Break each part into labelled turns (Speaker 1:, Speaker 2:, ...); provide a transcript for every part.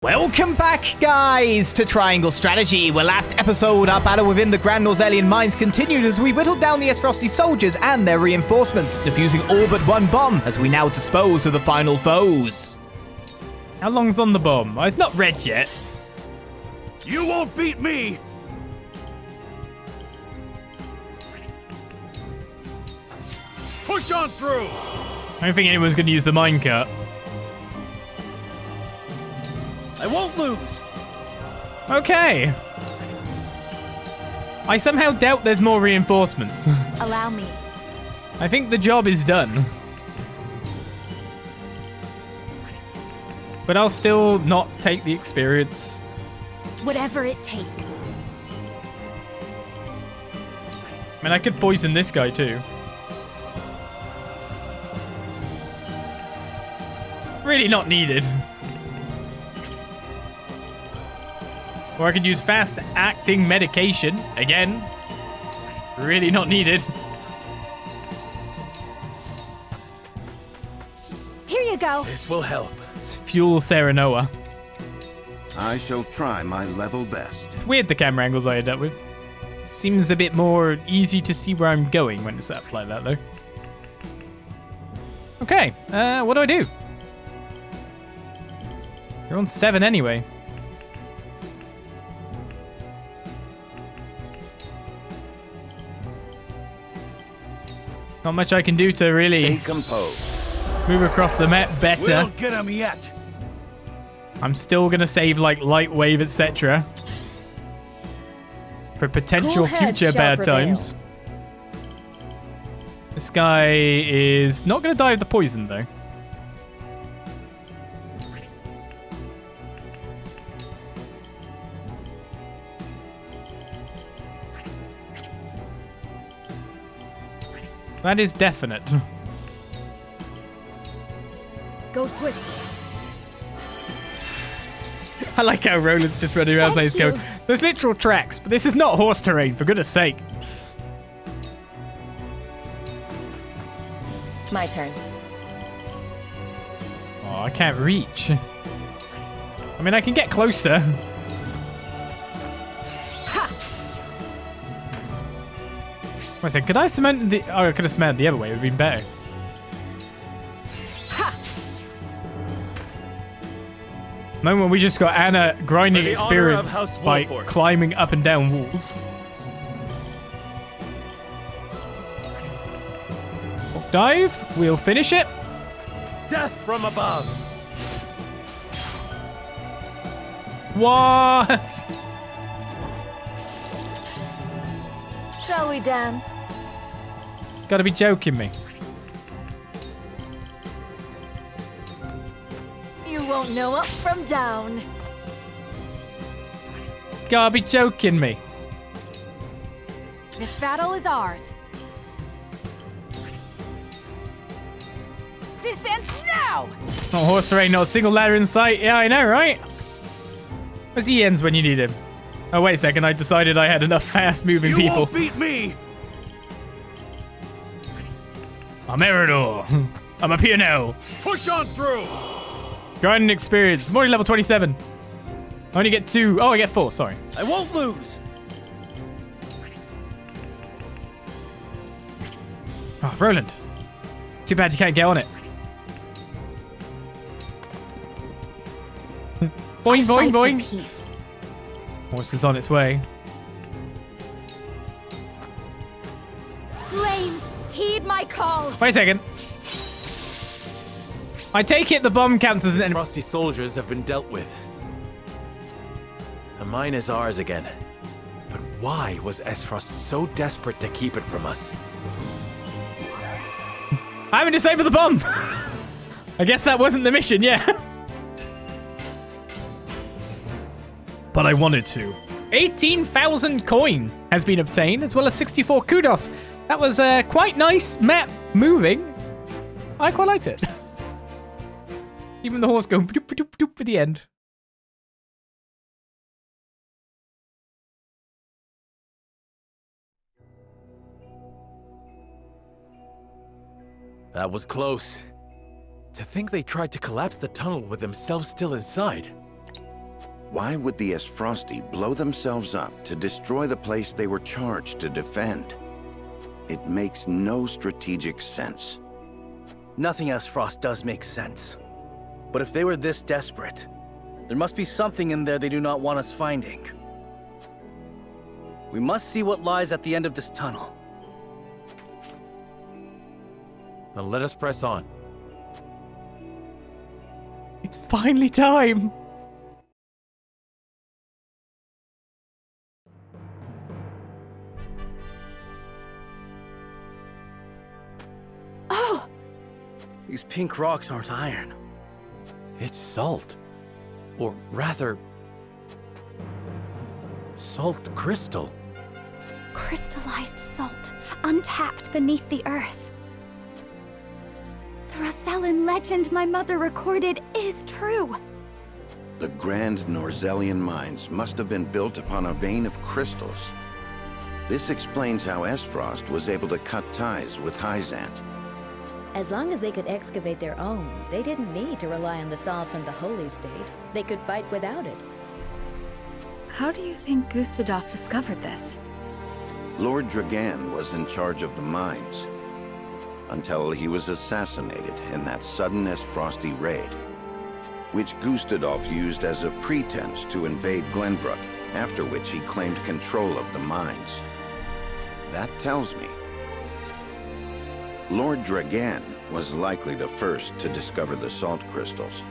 Speaker 1: Welcome back, guys, to Triangle Strategy, where last episode our battle within the Grand Norzellian Mines continued as we whittled down the Aesfrosti Soldiers and their reinforcements, defusing all but one bomb as we now dispose of the final foes.
Speaker 2: How long's on the bomb? Oh, it's not red yet.
Speaker 3: You won't beat me! Push on through!
Speaker 2: I don't think anyone's going to use the minecart.
Speaker 3: I won't lose!
Speaker 2: Okay. I somehow doubt there's more reinforcements.
Speaker 4: Allow me.
Speaker 2: I think the job is done. But I'll still not take the experience.
Speaker 4: Whatever it takes.
Speaker 2: I mean, I could poison this guy too. It's really not needed. Or I could use fast-acting medication. Again. Really not needed.
Speaker 4: Here you go.
Speaker 3: This will help.
Speaker 2: Let's fuel Serenoa.
Speaker 5: I shall try my level best.
Speaker 2: It's weird the camera angles I end up with. Seems a bit more easy to see where I'm going when it's up like that, though. Okay, what do I do? You're on 7 anyway. Not much I can do to really
Speaker 5: Stay composed.
Speaker 2: move across the map better.
Speaker 3: We'll get him yet!
Speaker 2: I'm still gonna save like light wave, etc. for potential
Speaker 4: Cool heads
Speaker 2: future
Speaker 4: shall
Speaker 2: bad
Speaker 4: prevail.
Speaker 2: times. This guy is not gonna die of the poison though. That is definite.
Speaker 4: Go swiftly.
Speaker 2: I like how Roland's just running around
Speaker 4: Thank
Speaker 2: place going,
Speaker 4: you.
Speaker 2: there's literal tracks, but this is not horse terrain, for goodness sake.
Speaker 4: My turn.
Speaker 2: Oh, I can't reach. I mean, I can get closer.
Speaker 4: Ha!
Speaker 2: Wait a second, could I cement the... Oh, I could have cemented the other way, it would have been better.
Speaker 4: Ha!
Speaker 2: Moment we just got Anna grinding
Speaker 3: For the honor of
Speaker 2: experience
Speaker 3: House
Speaker 2: by
Speaker 3: Wolffort.
Speaker 2: climbing up and down walls. Hook dive, we'll finish it.
Speaker 3: Death from above!
Speaker 2: What?
Speaker 4: Shall we dance?
Speaker 2: Gotta be joking me.
Speaker 4: You won't know up from down.
Speaker 2: Gotta be joking me.
Speaker 4: This battle is ours. This ends now!
Speaker 2: Not horse terrain, not a single ladder in sight. Yeah, I know, right? Where's he ends when you need him? Oh, wait a second. I decided I had enough fast-moving
Speaker 3: You
Speaker 2: people.
Speaker 3: won't beat me!
Speaker 2: I'm Eridor. I'm up here now.
Speaker 3: Push on through!
Speaker 2: Grinding experience. I'm already level 27. I only get 2. Oh, I get 4. Sorry.
Speaker 3: I won't lose!
Speaker 2: Oh, Roland. Too bad you can't get on it. Boing, boing,
Speaker 4: Fight for
Speaker 2: boing.
Speaker 4: peace.
Speaker 2: Horse is on its way.
Speaker 4: Flames, heed my call.
Speaker 2: Wait a second. I take it the bomb counts as an enemy.
Speaker 6: Aesfrosti soldiers have been dealt with. The mine is ours again. But why was Aesfrost so desperate to keep it from us?
Speaker 2: I haven't disabled the bomb. I guess that wasn't the mission, yeah. But I wanted to. 18,000 coin has been obtained, as well as 64 kudos. That was quite nice map moving. I quite liked it. Even the horse going doop doop doop at the end.
Speaker 6: That was close. To think they tried to collapse the tunnel with themselves still inside.
Speaker 5: Why would the Aesfrosti blow themselves up to destroy the place they were charged to defend? It makes no strategic sense.
Speaker 7: Nothing Aesfrost does make sense. But if they were this desperate, there must be something in there they do not want us finding. We must see what lies at the end of this tunnel.
Speaker 6: Now let us press on.
Speaker 2: It's finally time.
Speaker 4: Oh!
Speaker 7: These pink rocks aren't iron.
Speaker 6: It's salt. Or rather, salt crystal.
Speaker 8: Crystallized salt, untapped beneath the earth. The Norzellian legend my mother recorded is true.
Speaker 5: The Grand Norzellian mines must have been built upon a vein of crystals. This explains how Aesfrost was able to cut ties with Hyzante.
Speaker 9: As long as they could excavate their own, they didn't need to rely on the salt from the Holy State. They could fight without it.
Speaker 8: How do you think Gustadolph discovered this?
Speaker 5: Lord Dragan was in charge of the mines, until he was assassinated in that sudden Aesfrosti raid, which Gustadolph used as a pretense to invade Glenbrook, after which he claimed control of the mines. That tells me Lord Dragan was likely the first to discover the salt crystals.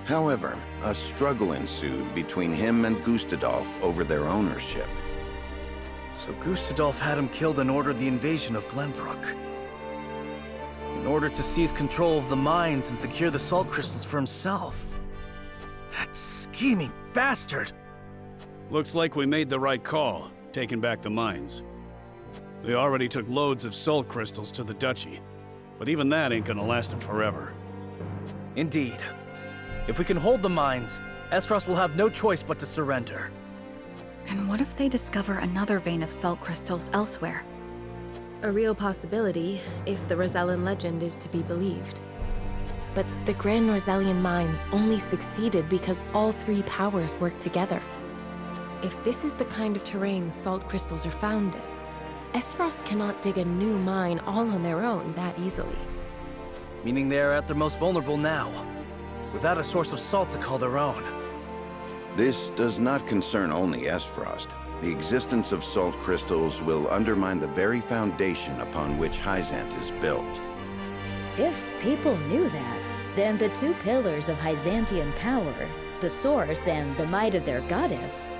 Speaker 5: However, a struggle ensued between him and Gustadolph over their ownership.
Speaker 7: So Gustadolph had him killed and ordered the invasion of Glenbrook. In order to seize control of the mines and secure the salt crystals for himself. That scheming bastard!
Speaker 3: Looks like we made the right call, taking back the mines. They already took loads of salt crystals to the duchy, but even that ain't gonna last them forever.
Speaker 7: Indeed. If we can hold the mines, Aesfrost will have no choice but to surrender.
Speaker 8: And what if they discover another vein of salt crystals elsewhere?
Speaker 10: A real possibility, if the Norzellian legend is to be believed. But the Grand Norzellian mines only succeeded because all three powers worked together. If this is the kind of terrain salt crystals are found in, Aesfrost cannot dig a new mine all on their own that easily.
Speaker 7: Meaning they are at their most vulnerable now, without a source of salt to call their own.
Speaker 5: This does not concern only Aesfrost. The existence of salt crystals will undermine the very foundation upon which Hyzante is built.
Speaker 9: If people knew that, then the two pillars of Hyzantean power, the source and the might of their goddess,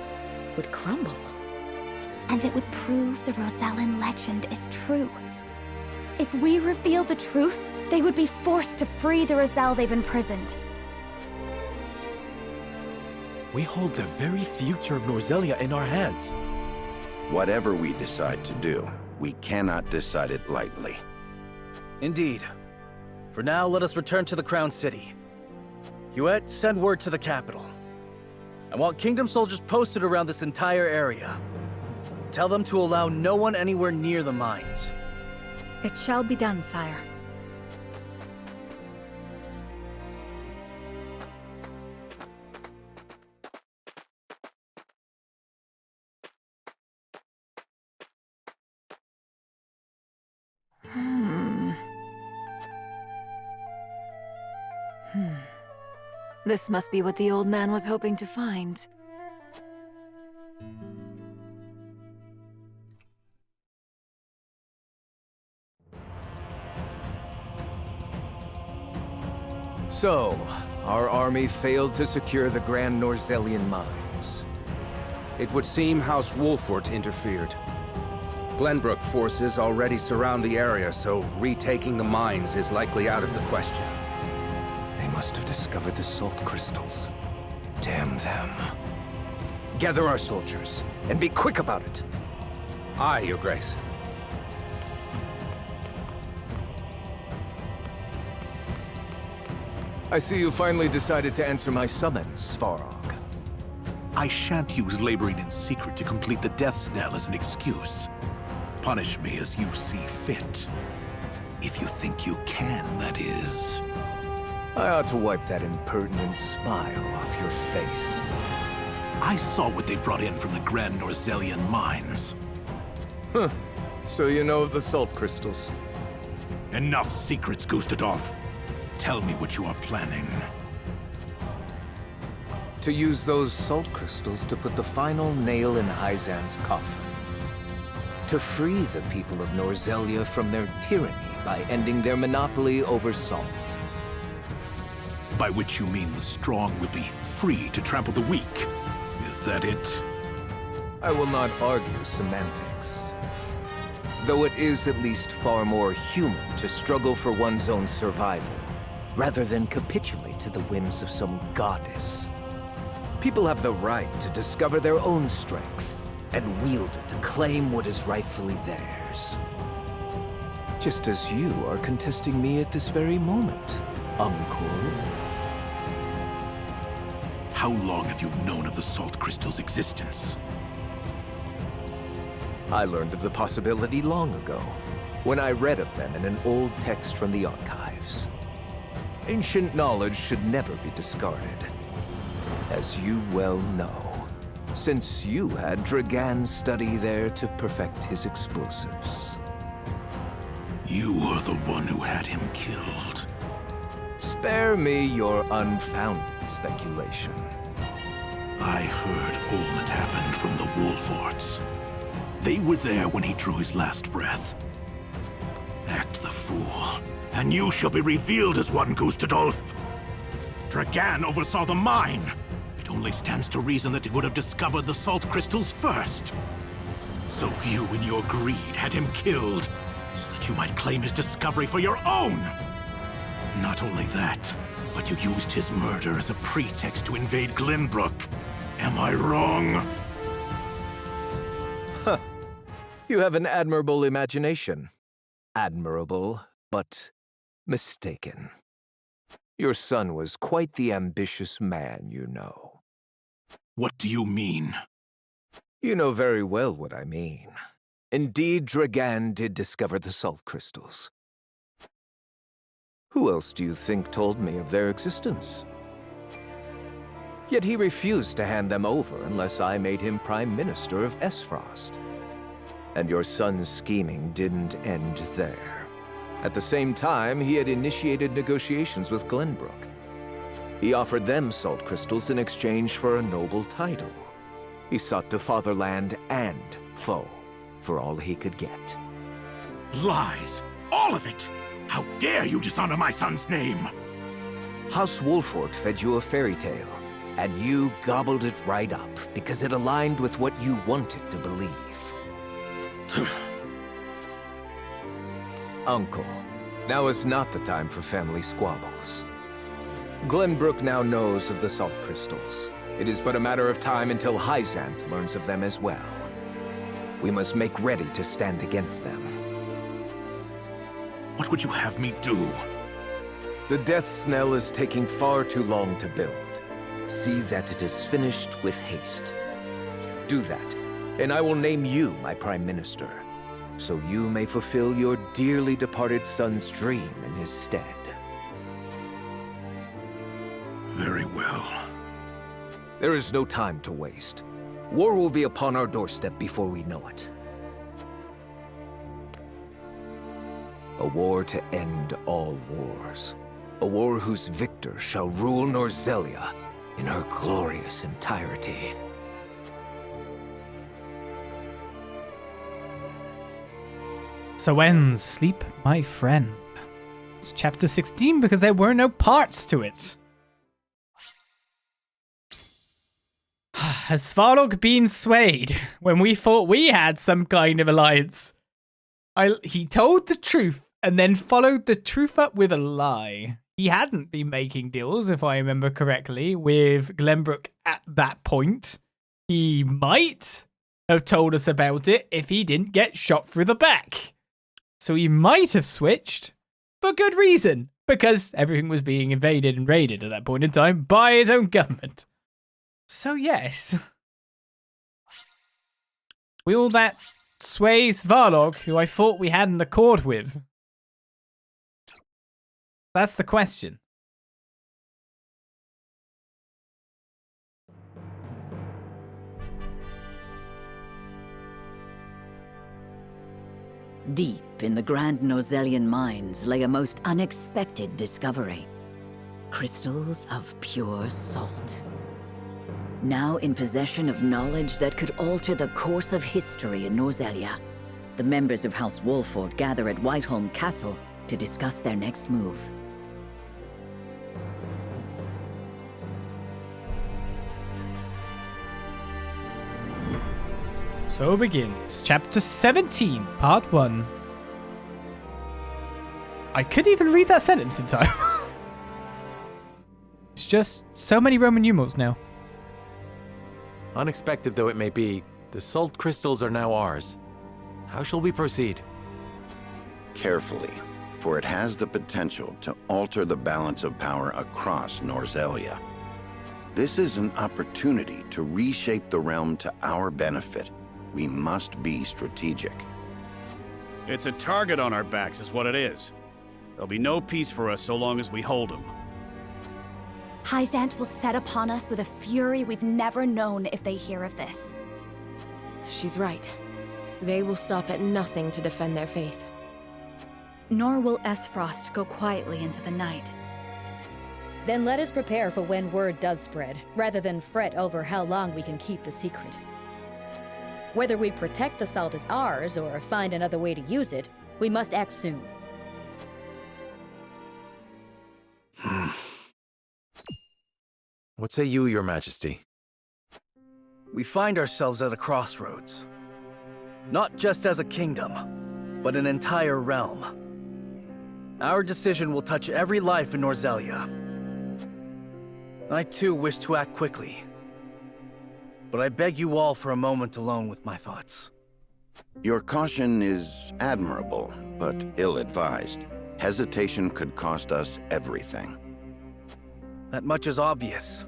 Speaker 9: would crumble.
Speaker 8: And it would prove the Norzellian legend is true. If we reveal the truth, they would be forced to free the Roselle they've imprisoned.
Speaker 6: We hold the very future of Norzelia in our hands.
Speaker 5: Whatever we decide to do, we cannot decide it lightly.
Speaker 7: Indeed. For now, let us return to the Crown City. Huet, send word to the capital. I want Kingdom soldiers posted around this entire area. Tell them to allow no one anywhere near the mines.
Speaker 8: It shall be done, sire. This must be what the old man was hoping to find.
Speaker 11: So, our army failed to secure the Grand Norzellian mines. It would seem House Wolffort interfered. Glenbrook forces already surround the area, so retaking the mines is likely out of the question.
Speaker 12: They must have discovered the salt crystals. Damn them.
Speaker 11: Gather our soldiers, and be quick about it. Aye, Your Grace.
Speaker 12: I see you finally decided to answer my summons, Svarog.
Speaker 13: I shan't use laboring in secret to complete the death knell as an excuse. Punish me as you see fit. If you think you can, that is.
Speaker 12: I ought to wipe that impertinent smile off your face.
Speaker 13: I saw what they brought in from the Grand Norzellian mines.
Speaker 11: Huh. So you know of the salt crystals?
Speaker 13: Enough secrets, Gustadolph. Tell me what you are planning.
Speaker 11: To use those salt crystals to put the final nail in Hyzante's coffin. To free the people of Norzelia from their tyranny by ending their monopoly over salt.
Speaker 13: By which you mean the strong will be free to trample the weak. Is that it?
Speaker 11: I will not argue semantics. Though it is at least far more human to struggle for one's own survival, rather than capitulate to the whims of some goddess. People have the right to discover their own strength, and wield it to claim what is rightfully theirs. Just as you are contesting me at this very moment, Uncle.
Speaker 13: How long have you known of the salt crystal's existence?
Speaker 11: I learned of the possibility long ago, when I read of them in an old text from the archives. Ancient knowledge should never be discarded, as you well know, since you had Dragan study there to perfect his explosives.
Speaker 13: You are the one who had him killed.
Speaker 11: Spare me your unfounded speculation.
Speaker 13: I heard all that happened from the Wolfforts. They were there when he drew his last breath. Act the fool, and you shall be revealed as one, Gustadolph. Dragan oversaw the mine. It only stands to reason that he would have discovered the salt crystals first. So you, in your greed, had him killed, so that you might claim his discovery for your own. Not only that, but you used his murder as a pretext to invade Glenbrook. Am I wrong?
Speaker 11: Huh. You have an admirable imagination. Admirable, but mistaken. Your son was quite the ambitious man, you know.
Speaker 13: What do you mean?
Speaker 11: You know very well what I mean. Indeed, Dragan did discover the salt crystals. Who else do you think told me of their existence? Yet he refused to hand them over unless I made him Prime Minister of Aesfrost. And your son's scheming didn't end there. At the same time, he had initiated negotiations with Glenbrook. He offered them salt crystals in exchange for a noble title. He sought to fatherland and foe for all he could get.
Speaker 13: Lies! All of it! How dare you dishonor my son's name!
Speaker 11: House Wolffort fed you a fairy tale, and you gobbled it right up because it aligned with what you wanted to believe. Uncle, now is not the time for family squabbles. Glenbrook now knows of the salt crystals. It is but a matter of time until Hyzante learns of them as well. We must make ready to stand against them.
Speaker 13: What would you have me do?
Speaker 11: The death knell is taking far too long to build. See that it is finished with haste. Do that, and I will name you my Prime Minister, so you may fulfill your dearly departed son's dream in his stead.
Speaker 13: Very well.
Speaker 11: There is no time to waste. War will be upon our doorstep before we know it. A war to end all wars. A war whose victor shall rule Norzelia in her glorious entirety.
Speaker 2: So ends Sleep, My Friend. It's chapter 16 because there were no parts to it. Has Svarog been swayed when we thought we had some kind of alliance? He told the truth and then followed the truth up with a lie. He hadn't been making deals, if I remember correctly, with Glenbrook at that point. He might have told us about it if he didn't get shot through the back. So he might have switched for good reason, because everything was being invaded and raided at that point in time by his own government. So yes, will that sway Svarog, who I thought we had an accord with? That's the question.
Speaker 14: Deep in the Grand Norzellian Mines lay a most unexpected discovery. Crystals of pure salt. Now in possession of knowledge that could alter the course of history in Norzelia, the members of House Wolffort gather at Whiteholm Castle to discuss their next move.
Speaker 2: So begins Chapter 17, Part 1. I couldn't even read that sentence in time. It's just so many Roman numerals now.
Speaker 6: Unexpected though it may be, the salt crystals are now ours. How shall we proceed?
Speaker 5: Carefully, for it has the potential to alter the balance of power across Norzelia. This is an opportunity to reshape the realm to our benefit. We must be strategic.
Speaker 3: It's a target on our backs is what it is. There'll be no peace for us so long as we hold him.
Speaker 8: Hyzante will set upon us with a fury we've never known if they hear of this.
Speaker 10: She's right. They will stop at nothing to defend their faith.
Speaker 15: Nor will Aesfrost go quietly into the night.
Speaker 9: Then let us prepare for when word does spread, rather than fret over how long we can keep the secret. Whether we protect the salt as ours or find another way to use it, we must act soon.
Speaker 6: What say you, Your Majesty?
Speaker 7: We find ourselves at a crossroads. Not just as a kingdom, but an entire realm. Our decision will touch every life in Norzelia. I too wish to act quickly. But I beg you all for a moment alone with my thoughts.
Speaker 5: Your caution is admirable, but ill-advised. Hesitation could cost us everything.
Speaker 7: That much is obvious.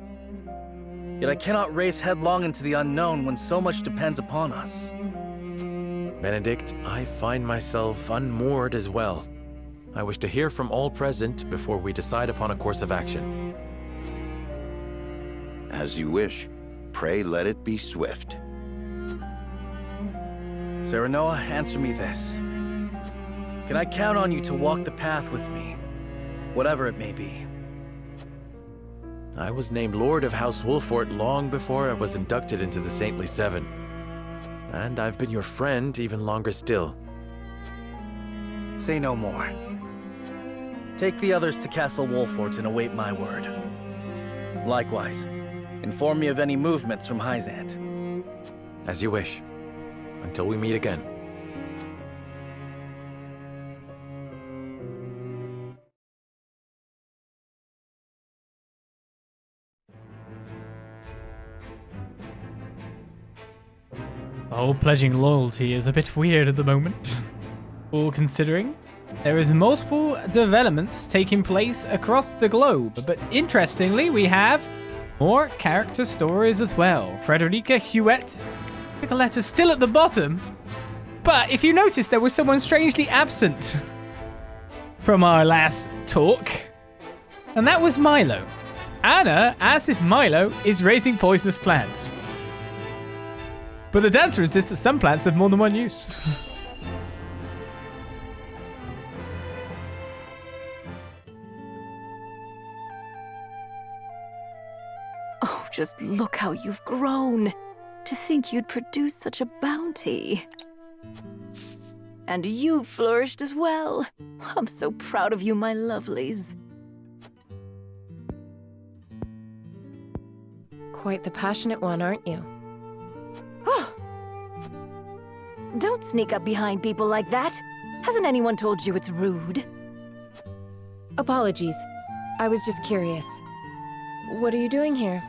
Speaker 7: Yet I cannot race headlong into the unknown when so much depends upon us.
Speaker 6: Benedict, I find myself unmoored as well. I wish to hear from all present before we decide upon a course of action.
Speaker 5: As you wish. Pray let it be swift.
Speaker 7: Serenoa, answer me this. Can I count on you to walk the path with me, whatever it may be?
Speaker 6: I was named Lord of House Wolffort long before I was inducted into the Saintly Seven. And I've been your friend even longer still.
Speaker 7: Say no more. Take the others to Castle Wolffort and await my word. Likewise, inform me of any movements from Hyzante.
Speaker 6: As you wish. Until we meet again.
Speaker 2: Oh, pledging loyalty is a bit weird at the moment. All considering, there is multiple developments taking place across the globe, but interestingly, we have more character stories as well. Frederica, Huette, Nicoletta's still at the bottom, but if you notice, there was someone strangely absent from our last talk, and that was Milo. Anna, as if Milo is raising poisonous plants. But the dancer insists that some plants have more than one use.
Speaker 15: Oh, just look how you've grown. To think you'd produce such a bounty. And you've flourished as well. I'm so proud of you, my lovelies.
Speaker 10: Quite the passionate one, aren't you?
Speaker 4: Don't sneak up behind people like that. Hasn't anyone told you it's rude?
Speaker 10: Apologies. I was just curious. What are you doing here?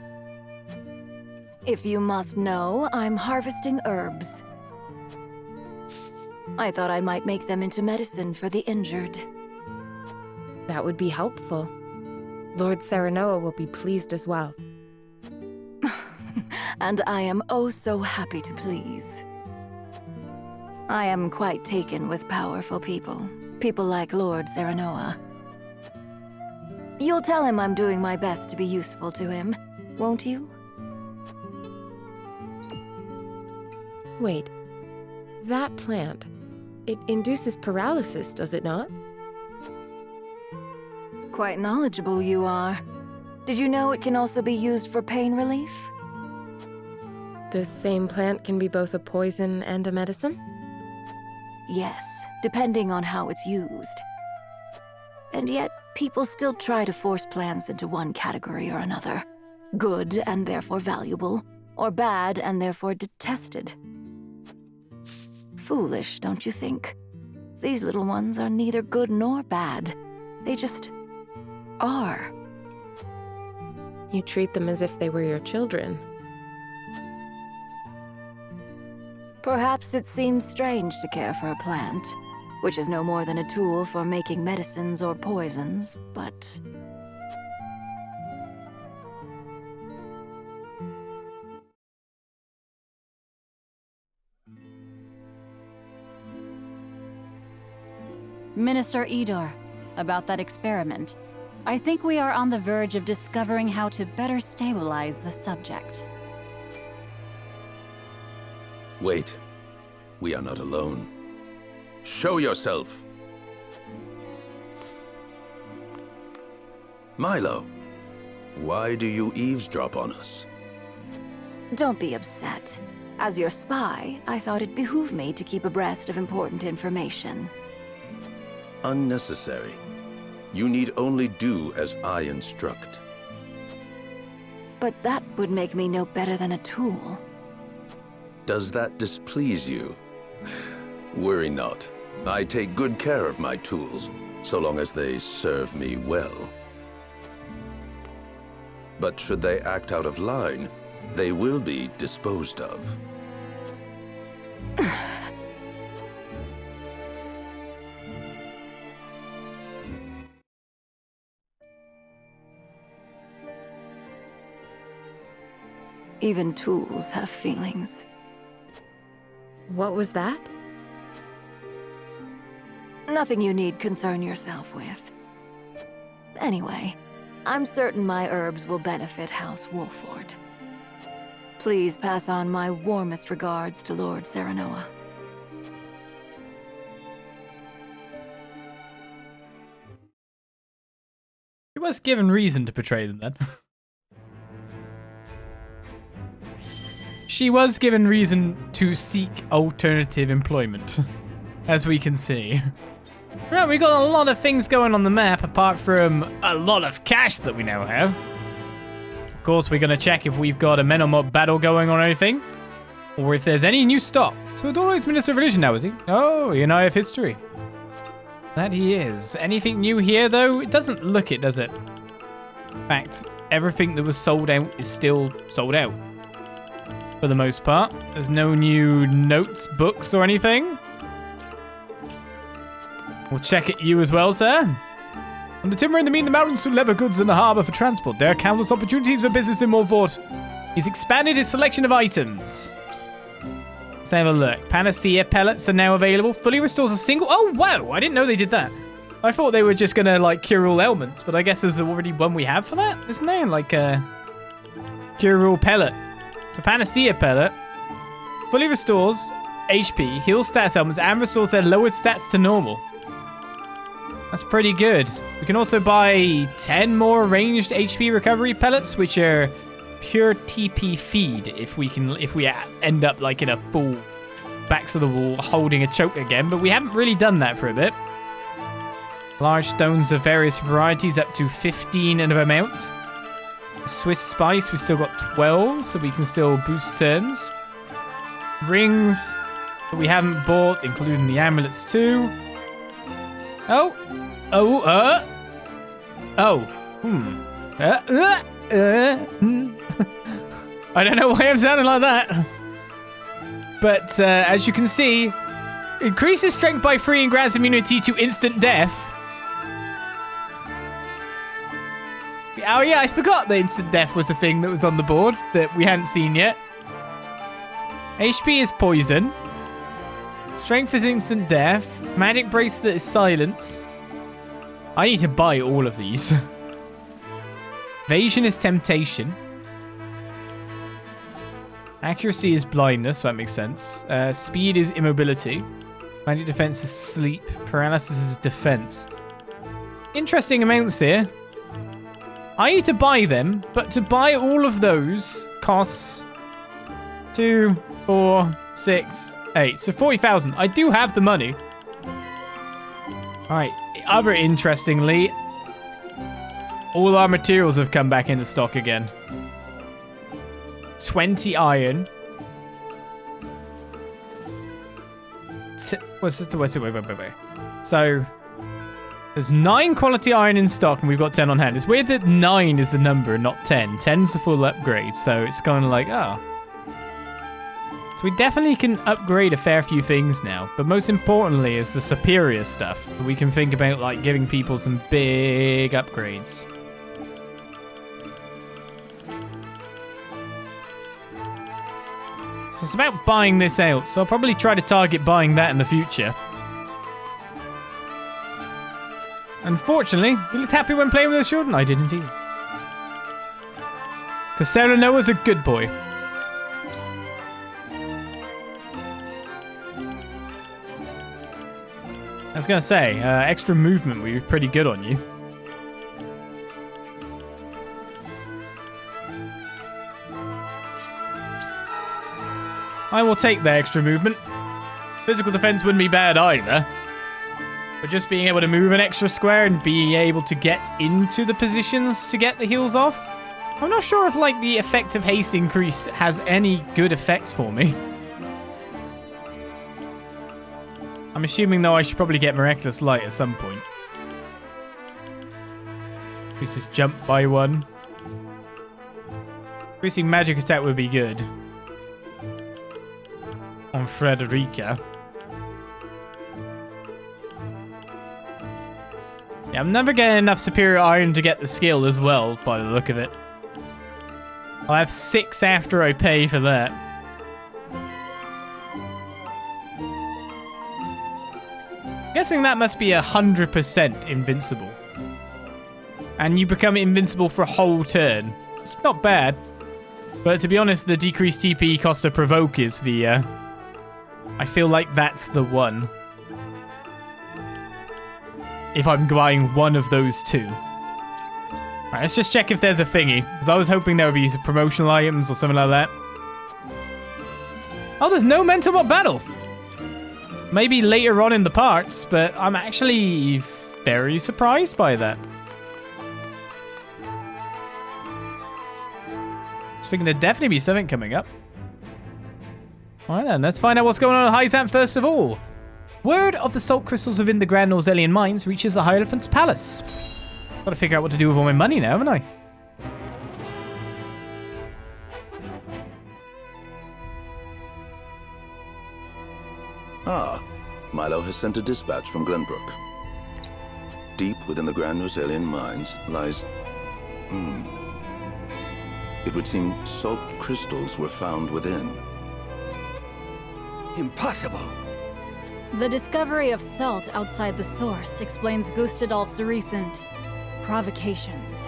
Speaker 4: If you must know, I'm harvesting herbs. I thought I might make them into medicine for the injured.
Speaker 10: That would be helpful. Lord Serenoa will be pleased as well.
Speaker 4: And I am oh so happy to please. I am quite taken with powerful people. People like Lord Serenoa. You'll tell him I'm doing my best to be useful to him, won't you?
Speaker 10: Wait. That plant. It induces paralysis, does it not?
Speaker 15: Quite knowledgeable you are. Did you know it can also be used for pain relief?
Speaker 10: The same plant can be both a poison and a medicine?
Speaker 15: Yes, depending on how it's used. And yet, people still try to force plants into one category or another. Good and therefore valuable, or bad and therefore detested. Foolish, don't you think? These little ones are neither good nor bad. They just are.
Speaker 10: You treat them as if they were your children.
Speaker 15: Perhaps it seems strange to care for a plant, which is no more than a tool for making medicines or poisons, but...
Speaker 16: Minister Idor, about that experiment. I think we are on the verge of discovering how to better stabilize the subject.
Speaker 17: Wait. We are not alone. Show yourself! Milo, why do you eavesdrop on us?
Speaker 15: Don't be upset. As your spy, I thought it behooved me to keep abreast of important information.
Speaker 17: Unnecessary. You need only do as I instruct.
Speaker 15: But that would make me no better than a tool.
Speaker 17: Does that displease you? Worry not. I take good care of my tools, so long as they serve me well. But should they act out of line, they will be disposed of.
Speaker 15: Even tools have feelings.
Speaker 10: What was that?
Speaker 15: Nothing you need concern yourself with. Anyway, I'm certain my herbs will benefit House Wolffort. Please pass on my warmest regards to Lord Serenoa.
Speaker 2: She was given reason to betray them then. She was given reason to seek alternative employment, as we can see. Right, we got a lot of things going on the map, apart from a lot of cash that we now have. Of course, we're going to check if we've got a men or mob battle going on or anything, or if there's any new stock. So Adoro is Minister of Religion now, is he? Oh, he and I have history. That he is. Anything new here, though? It doesn't look it, does it? In fact, everything that was sold out is still sold out. For the most part. There's no new notes, books, or anything. We'll check at you as well, sir. On the timber in the mean the mountains to leather goods in the harbour for transport. There are countless opportunities for business in Wolffort. He's expanded his selection of items. Let's have a look. Panacea pellets are now available. Fully restores a single... Oh, wow. I didn't know they did that. I thought they were just going to, like, cure all ailments. But I guess there's already one we have for that, isn't there? Like, cure all pellet. So Panacea pellet fully restores HP, heals stats ailments, and restores their lowest stats to normal. That's pretty good. We can also buy 10 more ranged HP recovery pellets, which are pure TP feed if we end up like in a full backs of the wall holding a choke again, but we haven't really done that for a bit. Large stones of various varieties up to 15 in amount. Swiss spice, we still got 12, so we can still boost turns. Rings that we haven't bought, including the amulets too. I don't know why I'm sounding like that. But as you can see, increases strength by 3 and grants immunity to instant death. Oh yeah, I forgot the instant death was a thing that was on the board that we hadn't seen yet. HP is poison. Strength is instant death. Magic bracelet is silence. I need to buy all of these. Evasion is temptation. Accuracy is blindness, so that makes sense. Speed is immobility. Magic defense is sleep. Paralysis is defense. Interesting amounts here. I need to buy them, but to buy all of those costs 2, 4, 6, 8. So 40,000. I do have the money. Alright. Other interestingly, all our materials have come back into stock again. 20 iron. Wait. So, there's 9 quality iron in stock and we've got 10 on hand. It's weird that 9 is the number and not 10. 10's the full upgrade, so it's kind of like, oh. So we definitely can upgrade a fair few things now, but most importantly is the superior stuff. We can think about like giving people some big upgrades. So it's about buying this out, so I'll probably try to target buying that in the future. Unfortunately, you looked happy when playing with us, Jordan? I did indeed. Because Sarah Noah's a good boy. I was going to say, extra movement would be pretty good on you. I will take the extra movement. Physical defense wouldn't be bad either. But just being able to move an extra square and being able to get into the positions to get the heals off. I'm not sure if like the effective haste increase has any good effects for me. I'm assuming though I should probably get Miraculous Light at some point. Increases jump by 1. Increasing magic attack would be good. On Frederica. Yeah, I'm never getting enough superior iron to get the skill as well, by the look of it. I'll have 6 after I pay for that. I'm guessing that must be 100% invincible. And you become invincible for a whole turn. It's not bad. But to be honest, the decreased TP cost to provoke is the... I feel like that's the one. If I'm buying one of those 2. Alright, let's just check if there's a thingy. Because I was hoping there would be some promotional items or something like that. Oh, there's no mental bot battle. Maybe later on in the parts, but I'm actually very surprised by that. I was thinking there'd definitely be something coming up. Alright then, let's find out what's going on in Hyzante first of all. Word of the salt crystals within the Grand Norzellian Mines reaches the Hierophant's Palace. Gotta figure out what to do with all my money now, haven't I?
Speaker 17: Ah, Milo has sent a dispatch from Glenbrook. Deep within the Grand Norzellian Mines lies... It would seem salt crystals were found within.
Speaker 11: Impossible!
Speaker 16: The discovery of salt outside the source explains Gustadolph's recent provocations.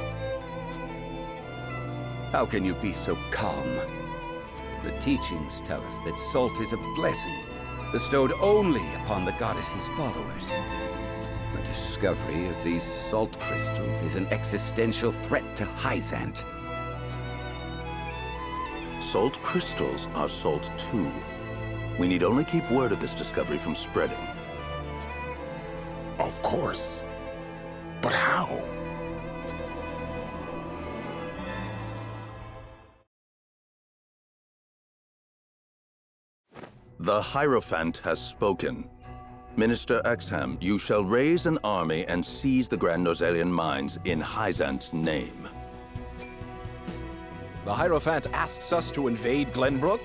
Speaker 11: How can you be so calm? The teachings tell us that salt is a blessing, bestowed only upon the goddess's followers. The discovery of these salt crystals is an existential threat to Hyzante.
Speaker 17: Salt crystals are salt too. We need only keep word of this discovery from spreading.
Speaker 13: Of course. But how?
Speaker 17: The Hierophant has spoken. Minister Exham, you shall raise an army and seize the Grand Norzellian Mines in Hyzante's name.
Speaker 11: The Hierophant asks us to invade Glenbrook?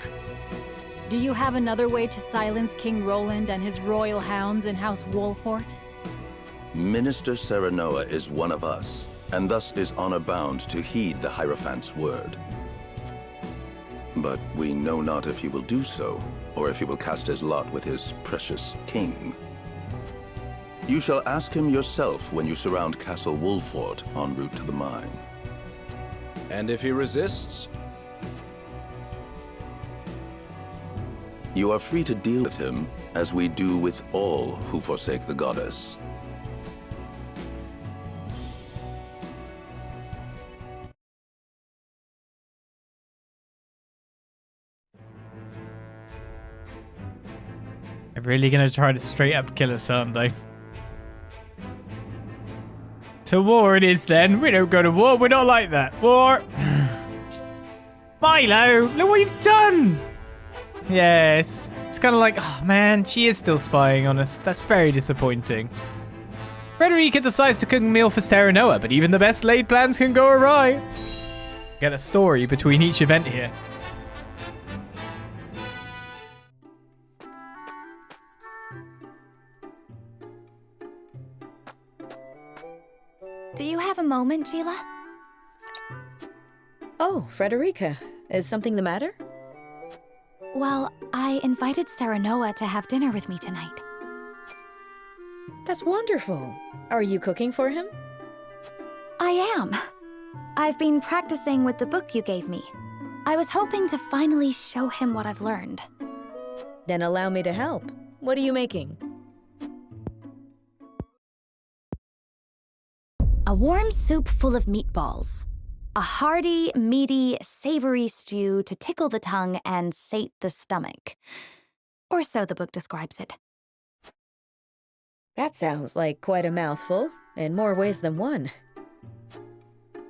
Speaker 16: Do you have another way to silence King Roland and his royal hounds in House Wolffort?
Speaker 17: Minister Serenoa is one of us, and thus is honor-bound to heed the Hierophant's word. But we know not if he will do so, or if he will cast his lot with his precious king. You shall ask him yourself when you surround Castle Wolffort en route to the mine.
Speaker 11: And if he resists?
Speaker 17: You are free to deal with him, as we do with all who forsake the goddess.
Speaker 2: They're really gonna try to straight up kill us, aren't they? To war it is then. We don't go to war. We're not like that. War. Milo, look what you've done. Yes. It's kind of like, oh man, she is still spying on us. That's very disappointing. Frederica decides to cook a meal for Serenoa, but even the best laid plans can go awry. Get a story between each event here.
Speaker 8: Do you have a moment, Sheila?
Speaker 9: Oh, Frederica. Is something the matter?
Speaker 8: Well, I invited Serenoa to have dinner with me tonight.
Speaker 9: That's wonderful. Are you cooking for him?
Speaker 8: I am. I've been practicing with the book you gave me. I was hoping to finally show him what I've learned.
Speaker 9: Then allow me to help. What are you making?
Speaker 8: A warm soup full of meatballs. A hearty, meaty, savory stew to tickle the tongue and sate the stomach. Or so the book describes it.
Speaker 9: That sounds like quite a mouthful, in more ways than one.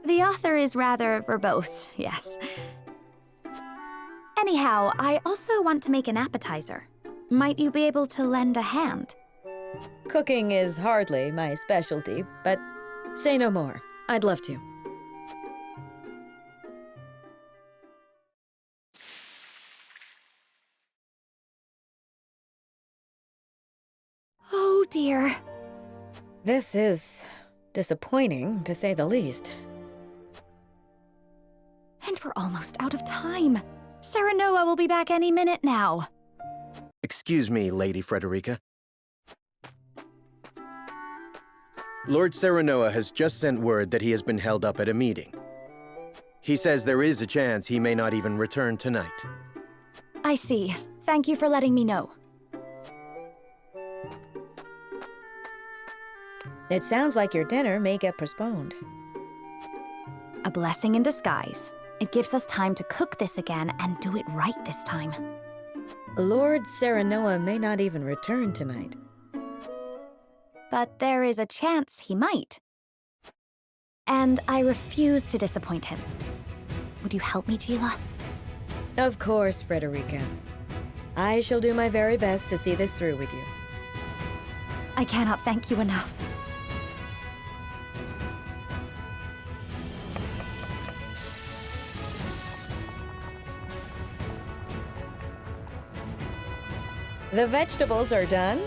Speaker 8: The author is rather verbose, yes. Anyhow, I also want to make an appetizer. Might you be able to lend a hand?
Speaker 9: Cooking is hardly my specialty, but say no more. I'd love to.
Speaker 8: Oh dear.
Speaker 9: This is disappointing, to say the least.
Speaker 8: And we're almost out of time. Serenoa will be back any minute now.
Speaker 6: Excuse me, Lady Frederica. Lord Serenoa has just sent word that he has been held up at a meeting. He says there is a chance he may not even return tonight.
Speaker 8: I see. Thank you for letting me know.
Speaker 9: It sounds like your dinner may get postponed.
Speaker 8: A blessing in disguise. It gives us time to cook this again and do it right this time.
Speaker 9: Lord Serenoa may not even return tonight.
Speaker 8: But there is a chance he might. And I refuse to disappoint him. Would you help me, Gila?
Speaker 9: Of course, Frederica. I shall do my very best to see this through with you.
Speaker 8: I cannot thank you enough.
Speaker 9: The vegetables are done,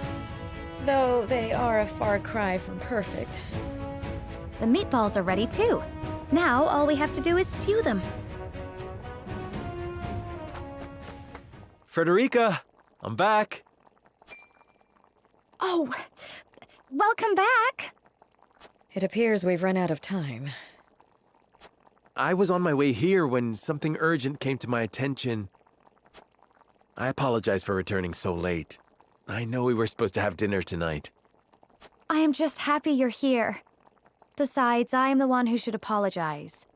Speaker 9: though they are a far cry from perfect.
Speaker 8: The meatballs are ready too. Now all we have to do is stew them.
Speaker 6: Frederica, I'm back.
Speaker 8: Oh, welcome back.
Speaker 9: It appears we've run out of time.
Speaker 6: I was on my way here when something urgent came to my attention. I apologize for returning so late. I know we were supposed to have dinner tonight.
Speaker 8: I am just happy you're here. Besides, I am the one who should apologize.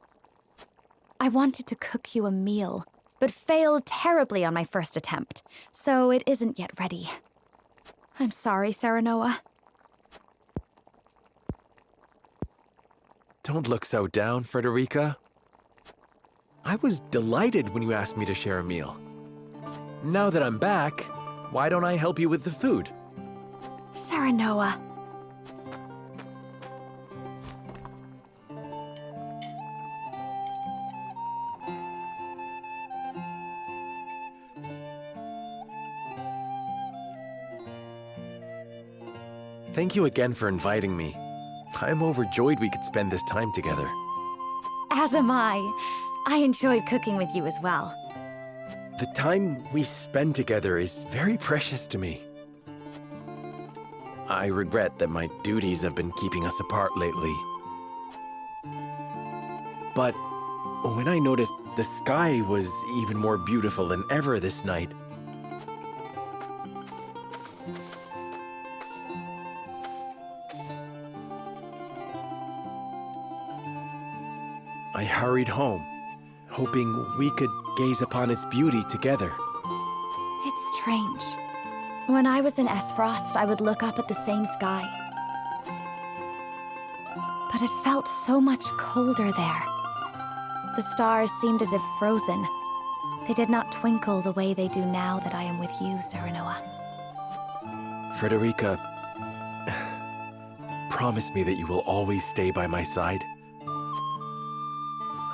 Speaker 8: I wanted to cook you a meal, but failed terribly on my first attempt, so it isn't yet ready. I'm sorry, Serenoa.
Speaker 6: Don't look so down, Frederica. I was delighted when you asked me to share a meal. Now that I'm back, why don't I help you with the food?
Speaker 8: Serenoa.
Speaker 6: Thank you again for inviting me. I'm overjoyed we could spend this time together.
Speaker 8: As am I. I enjoyed cooking with you as well.
Speaker 6: The time we spend together is very precious to me. I regret that my duties have been keeping us apart lately. But when I noticed the sky was even more beautiful than ever this night, I hurried home, hoping we could gaze upon its beauty together.
Speaker 8: It's strange. When I was in Aesfrost, I would look up at the same sky. But it felt so much colder there. The stars seemed as if frozen. They did not twinkle the way they do now that I am with you, Serenoa.
Speaker 6: Frederica, promise me that you will always stay by my side.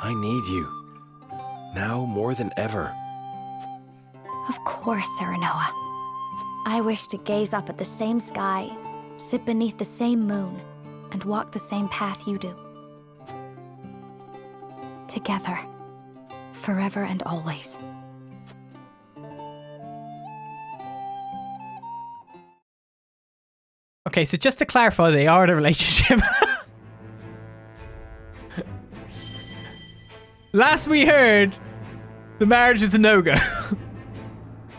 Speaker 6: I need you, now more than ever.
Speaker 8: Of course, Serenoa. I wish to gaze up at the same sky, sit beneath the same moon, and walk the same path you do. Together, forever and always.
Speaker 2: Okay, so just to clarify, they are in a relationship. Last we heard, the marriage was a no-go.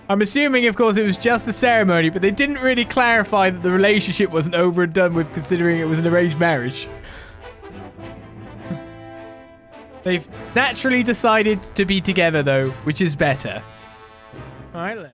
Speaker 2: I'm assuming, of course, it was just a ceremony, but they didn't really clarify that the relationship wasn't over and done with, considering it was an arranged marriage. They've naturally decided to be together, though, which is better. All right,